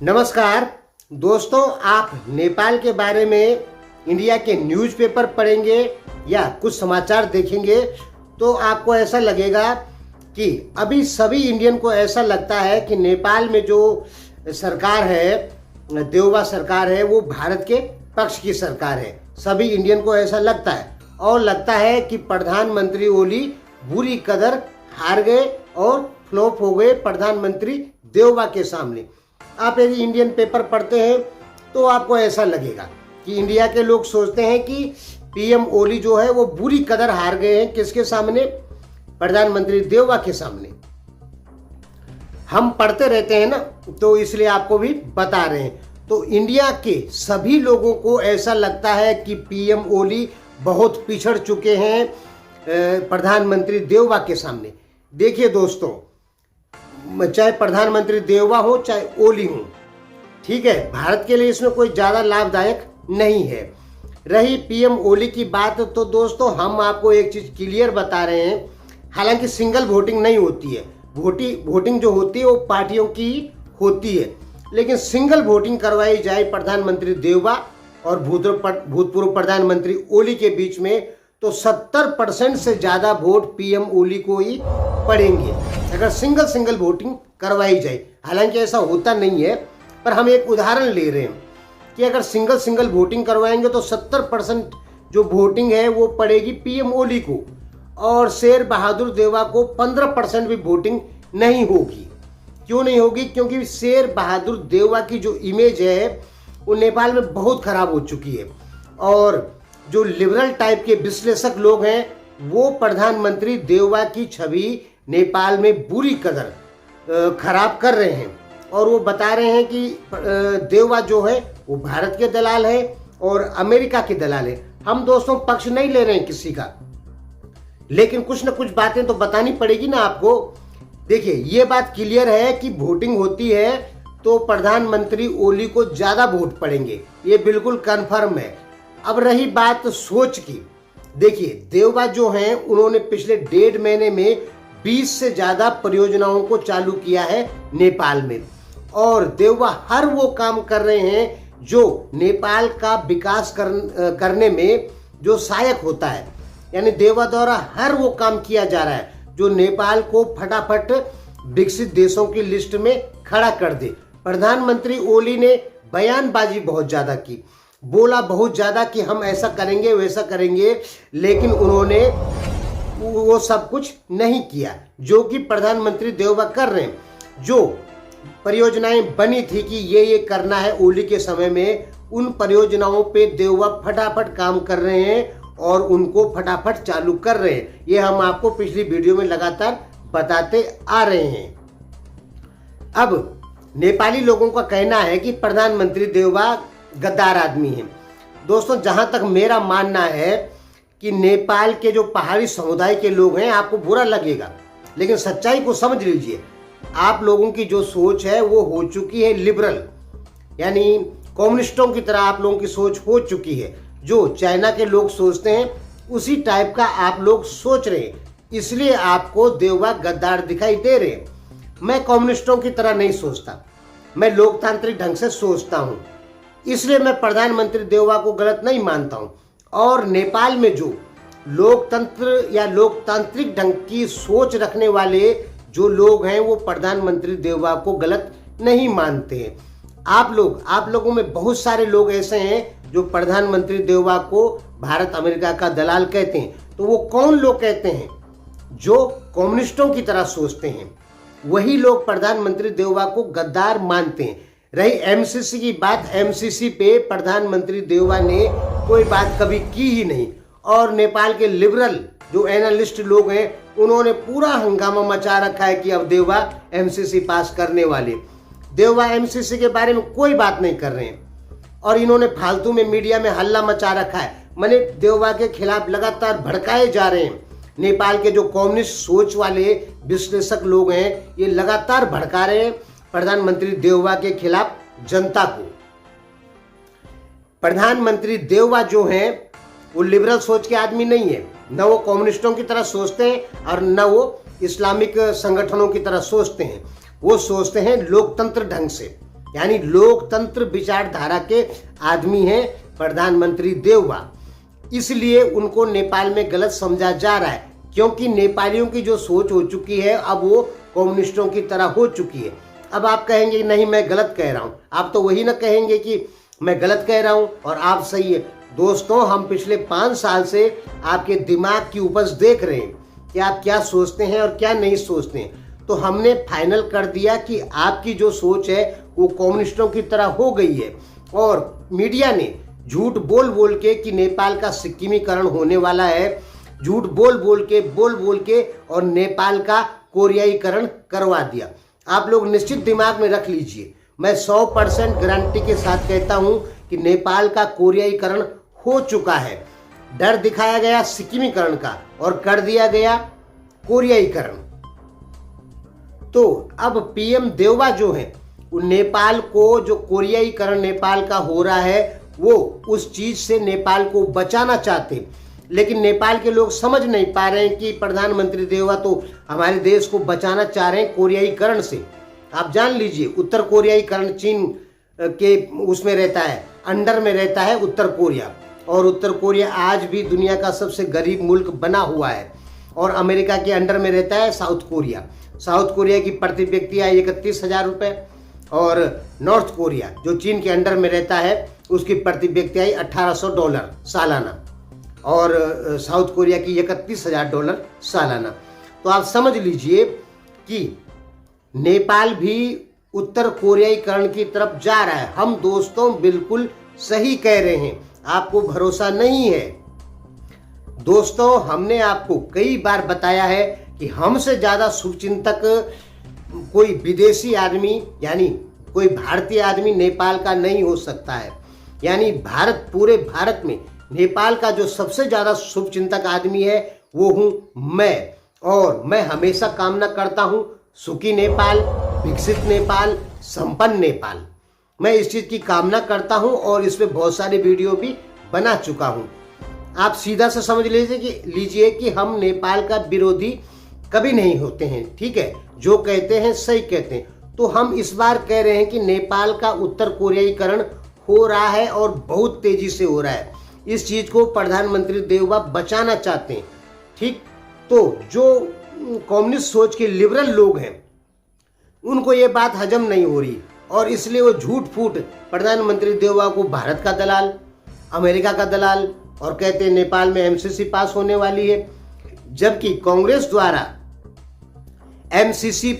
नमस्कार दोस्तों, आप नेपाल के बारे में इंडिया के न्यूज़पेपर पढ़ेंगे या कुछ समाचार देखेंगे तो आपको ऐसा लगेगा कि अभी सभी इंडियन को ऐसा लगता है कि नेपाल में जो सरकार है, देउबा सरकार है, वो भारत के पक्ष की सरकार है। सभी इंडियन को ऐसा लगता है और लगता है कि प्रधानमंत्री ओली बुरी कदर हार गए और फ्लॉप हो गए प्रधानमंत्री देउबा के सामने। आप यदि इंडियन पेपर पढ़ते हैं तो आपको ऐसा लगेगा कि इंडिया के लोग सोचते हैं कि पीएम ओली जो है वो बुरी कदर हार गए हैं। किसके सामने? प्रधानमंत्री देउबा के सामने। हम पढ़ते रहते हैं ना, तो इसलिए आपको भी बता रहे हैं। तो इंडिया के सभी लोगों को ऐसा लगता है कि पीएम ओली बहुत पिछड़ चुके हैं प्रधानमंत्री देउबा के सामने। देखिए दोस्तों, चाहे प्रधानमंत्री देउबा हो चाहे ओली हो, ठीक है, भारत के लिए इसमें कोई ज़्यादा लाभदायक नहीं है। रही पीएम ओली की बात, तो दोस्तों हम आपको एक चीज़ क्लियर बता रहे हैं। हालांकि सिंगल वोटिंग नहीं होती है, वोटिंग जो होती है वो पार्टियों की होती है, लेकिन सिंगल वोटिंग करवाई जाए प्रधानमंत्री देउबा और भूतपूर्व प्रधानमंत्री ओली के बीच में, तो 70% से ज़्यादा वोट पीएम ओली को ही पड़ेंगे अगर सिंगल वोटिंग करवाई जाए। हालांकि ऐसा होता नहीं है, पर हम एक उदाहरण ले रहे हैं कि अगर सिंगल वोटिंग करवाएंगे तो 70% जो वोटिंग है वो पड़ेगी पीएम ओली को, और शेर बहादुर देउबा को 15% भी वोटिंग नहीं होगी। क्यों नहीं होगी? क्योंकि शेर बहादुर देउबा की जो इमेज है वो नेपाल में बहुत खराब हो चुकी है, और जो लिबरल टाइप के विश्लेषक लोग हैं वो प्रधानमंत्री देउबा की छवि नेपाल में बुरी कदर खराब कर रहे हैं, और वो बता रहे हैं कि देउबा जो है वो भारत के दलाल है और अमेरिका के दलाल है। हम दोस्तों पक्ष नहीं ले रहे हैं किसी का, लेकिन कुछ न कुछ बातें तो बतानी पड़ेगी ना आपको। देखिए, ये बात क्लियर है कि वोटिंग होती है तो प्रधानमंत्री ओली को ज़्यादा वोट पड़ेंगे, ये बिल्कुल कन्फर्म है। अब रही बात सोच की, देखिए देउबा जो हैं उन्होंने पिछले 1.5 महीने में 20 से ज़्यादा परियोजनाओं को चालू किया है नेपाल में, और देउबा हर वो काम कर रहे हैं जो नेपाल का विकास करने में जो सहायक होता है। यानी देउबा द्वारा हर वो काम किया जा रहा है जो नेपाल को फटाफट विकसित देशों की लिस्ट में खड़ा कर दे। प्रधानमंत्री ओली ने बयानबाजी बहुत ज़्यादा की, बोला बहुत ज़्यादा कि हम ऐसा करेंगे वैसा करेंगे, लेकिन उन्होंने वो सब कुछ नहीं किया जो कि प्रधानमंत्री देउबा कर रहे हैं। जो परियोजनाएं बनी थी कि ये करना है ओली के समय में, उन परियोजनाओं पे देउबा फटाफट काम कर रहे हैं और उनको फटाफट चालू कर रहे हैं। ये हम आपको पिछली वीडियो में लगातार बताते आ रहे हैं। अब नेपाली लोगों का कहना है कि प्रधानमंत्री देउबा गद्दार आदमी है। दोस्तों, जहां तक मेरा मानना है कि नेपाल के जो पहाड़ी समुदाय के लोग हैं, आपको बुरा लगेगा, लेकिन सच्चाई को समझ लीजिए। आप लोगों की जो सोच है वो हो चुकी है लिबरल, यानी कम्युनिस्टों की तरह आप लोगों की सोच हो चुकी है। जो चाइना के लोग सोचते हैं उसी टाइप का आप लोग सोच रहे हैं, इसलिए आपको देउबा गद्दार दिखाई दे रहे हैं। मैं कम्युनिस्टों की तरह नहीं सोचता, मैं लोकतांत्रिक ढंग से सोचता हूँ, इसलिए मैं प्रधानमंत्री देउबा को गलत नहीं मानता हूँ। और नेपाल में जो लोकतंत्र या लोकतांत्रिक ढंग की सोच रखने वाले जो लोग हैं वो प्रधानमंत्री देउबा को गलत नहीं मानते हैं। आप लोगों में बहुत सारे लोग ऐसे हैं जो प्रधानमंत्री देउबा को भारत अमेरिका का दलाल कहते हैं। तो वो कौन लोग कहते हैं? जो कम्युनिस्टों की तरह सोचते हैं, वही लोग प्रधानमंत्री देउबा को गद्दार मानते हैं। रही एमसीसी की बात, एमसीसी पे प्रधानमंत्री देउबा ने कोई बात कभी की ही नहीं, और नेपाल के लिबरल जो एनालिस्ट लोग हैं उन्होंने पूरा हंगामा मचा रखा है कि अब देउबा एमसीसी पास करने वाले। देउबा एमसीसी के बारे में कोई बात नहीं कर रहे हैं, और इन्होंने फालतू में मीडिया में हल्ला मचा रखा है। माने देउबा के खिलाफ लगातार भड़काए जा रहे हैं। नेपाल के जो कम्युनिस्ट सोच वाले विश्लेषक लोग हैं ये लगातार भड़का रहे हैं प्रधानमंत्री देउबा के खिलाफ जनता को। प्रधानमंत्री देउबा जो हैं वो लिबरल सोच के आदमी नहीं है, न वो कम्युनिस्टों की तरह सोचते हैं और न वो इस्लामिक संगठनों की तरह सोचते हैं। वो सोचते हैं लोकतंत्र ढंग से, यानी लोकतंत्र विचारधारा के आदमी हैं प्रधानमंत्री देववा। इसलिए उनको नेपाल में गलत समझा जा रहा है, क्योंकि नेपालियों की जो सोच हो चुकी है अब वो कम्युनिस्टों की तरह हो चुकी है। अब आप कहेंगे नहीं मैं गलत कह रहा हूं, आप तो वही ना कहेंगे कि मैं गलत कह रहा हूं और आप सही है। दोस्तों, हम पिछले 5 साल से आपके दिमाग की उपज देख रहे हैं कि आप क्या सोचते हैं और क्या नहीं सोचते हैं। तो हमने फाइनल कर दिया कि आपकी जो सोच है वो कम्युनिस्टों की तरह हो गई है, और मीडिया ने झूठ बोल बोल के कि नेपाल का सिक्किमीकरण होने वाला है, झूठ बोल बोल के और नेपाल का कोरियाईकरण करवा दिया। आप लोग निश्चित दिमाग में रख लीजिए, मैं 100% गारंटी के साथ कहता हूं कि नेपाल का कोरियाईकरण हो चुका है। डर दिखाया गया सिक्किमीकरण का और कर दिया गया कोरियाईकरण। तो अब पीएम देववा जो है वो नेपाल को, जो कोरियाईकरण नेपाल का हो रहा है, वो उस चीज से नेपाल को बचाना चाहते हैं। लेकिन नेपाल के लोग समझ नहीं पा रहे हैं कि प्रधानमंत्री देववा तो हमारे देश को बचाना चाह रहे हैं कोरियाईकरण से। आप जान लीजिए, उत्तर कोरियाईकरण चीन के उसमें रहता है, अंडर में रहता है उत्तर कोरिया, और उत्तर कोरिया आज भी दुनिया का सबसे गरीब मुल्क बना हुआ है। और अमेरिका के अंडर में रहता है साउथ कोरिया। साउथ कोरिया की प्रति व्यक्ति आय 31,000 रुपये, और नॉर्थ कोरिया जो चीन के अंडर में रहता है उसकी प्रति व्यक्ति आय $1,800 सालाना, और साउथ कोरिया की $31,000 सालाना। तो आप समझ लीजिए कि नेपाल भी उत्तर कोरियाईकरण की तरफ जा रहा है। हम दोस्तों बिल्कुल सही कह रहे हैं, आपको भरोसा नहीं है। दोस्तों, हमने आपको कई बार बताया है कि हमसे ज़्यादा शुभचिंतक कोई विदेशी आदमी, यानी कोई भारतीय आदमी नेपाल का नहीं हो सकता है। यानी भारत, पूरे भारत में नेपाल का जो सबसे ज़्यादा शुभचिंतक आदमी है वो हूँ मैं। और मैं हमेशा कामना करता हूँ सुखी नेपाल, विकसित नेपाल, संपन्न नेपाल। मैं इस चीज़ की कामना करता हूँ और इस पे बहुत सारे वीडियो भी बना चुका हूँ। आप सीधा से समझ लीजिए कि हम नेपाल का विरोधी कभी नहीं होते हैं, ठीक है। जो कहते हैं सही कहते हैं। तो हम इस बार कह रहे हैं कि नेपाल का उत्तर कोरियाईकरण हो रहा है और बहुत तेजी से हो रहा है। इस चीज़ को प्रधानमंत्री देववा बचाना चाहते हैं, ठीक। तो जो कम्युनिस्ट सोच के लिबरल लोग हैं उनको ये बात हजम नहीं हो रही, और इसलिए वो झूठ फूट प्रधानमंत्री देववा को भारत का दलाल, अमेरिका का दलाल, और कहते हैं नेपाल में एमसीसी पास होने वाली है। जबकि कांग्रेस द्वारा एमसीसी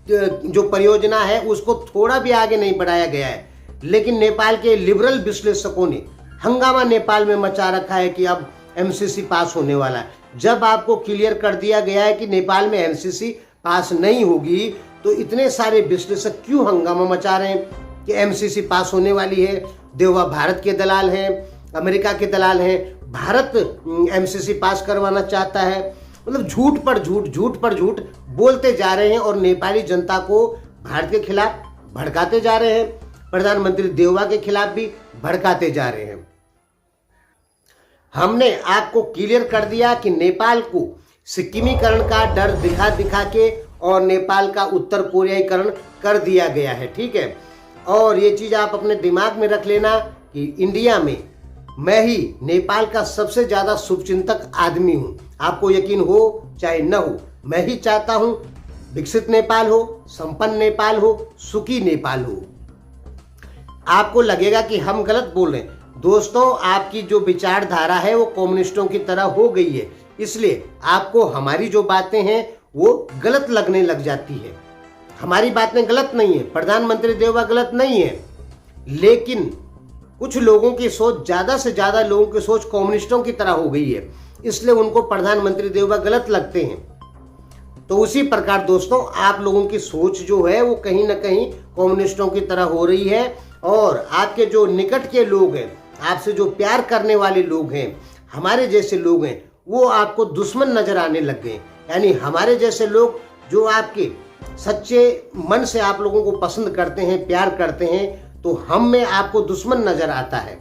जो परियोजना है उसको थोड़ा भी आगे नहीं बढ़ाया गया है, लेकिन नेपाल के लिबरल विश्लेषकों ने हंगामा नेपाल में मचा रखा है कि अब एमसीसी पास होने वाला है। जब आपको क्लियर कर दिया गया है कि नेपाल में एमसीसी पास नहीं होगी, तो इतने सारे विश्लेषक क्यों हंगामा मचा रहे हैं कि एमसीसी पास होने वाली है। देववा भारत के दलाल हैं, अमेरिका के दलाल हैं, भारत एमसीसी पास करवाना चाहता है। मतलब झूठ पर झूठ बोलते जा रहे हैं और नेपाली जनता को भारत के खिलाफ भड़काते जा रहे हैं, प्रधानमंत्री देववा के खिलाफ भी भड़काते जा रहे हैं। हमने आपको क्लियर कर दिया कि नेपाल को सिक्किमीकरण का डर दिखा के और नेपाल का उत्तर कोरियाईकरण कर दिया गया है, ठीक है। और ये चीज़ आप अपने दिमाग में रख लेना कि इंडिया में मैं ही नेपाल का सबसे ज़्यादा शुभचिंतक आदमी हूँ। आपको यकीन हो चाहे न हो, मैं ही चाहता हूँ विकसित नेपाल हो, संपन्न नेपाल हो, सुखी नेपाल हो। आपको लगेगा कि हम गलत बोल रहे हैं। दोस्तों, आपकी जो विचारधारा है वो कम्युनिस्टों की तरह हो गई है, इसलिए आपको हमारी जो बातें हैं वो गलत लगने लग जाती है। हमारी बातें गलत नहीं है, प्रधानमंत्री देववा गलत नहीं है, लेकिन कुछ लोगों की सोच, ज़्यादा से ज़्यादा लोगों की सोच कम्युनिस्टों की तरह हो गई है, इसलिए उनको प्रधानमंत्री देववा गलत लगते हैं। तो उसी प्रकार दोस्तों, आप लोगों की सोच जो है वो कहीं ना कहीं कम्युनिस्टों की तरह हो रही है, और आपके जो निकट के लोग हैं, आपसे जो प्यार करने वाले लोग हैं, हमारे जैसे लोग हैं, वो आपको दुश्मन नजर आने लग गए। यानी हमारे जैसे लोग जो आपके सच्चे मन से आप लोगों को पसंद करते हैं, प्यार करते हैं, तो हम में आपको दुश्मन नजर आता है।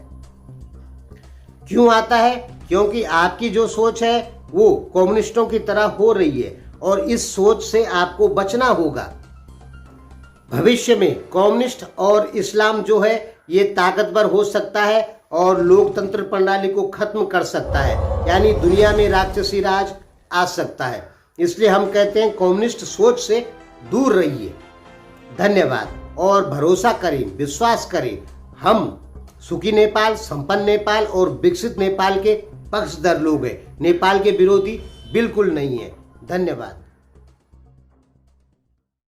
क्यों आता है? क्योंकि आपकी जो सोच है वो कम्युनिस्टों की तरह हो रही है, और इस सोच से आपको बचना होगा। भविष्य में कम्युनिस्ट और इस्लाम जो है ये ताकतवर हो सकता है और लोकतंत्र प्रणाली को खत्म कर सकता है, यानी दुनिया में राक्षसी राज आ सकता है। इसलिए हम कहते हैं कम्युनिस्ट सोच से दूर रहिए। धन्यवाद। और भरोसा करें, विश्वास करें, हम सुखी नेपाल, संपन्न नेपाल और विकसित नेपाल के पक्षधर लोग हैं। नेपाल के विरोधी बिल्कुल नहीं है। धन्यवाद।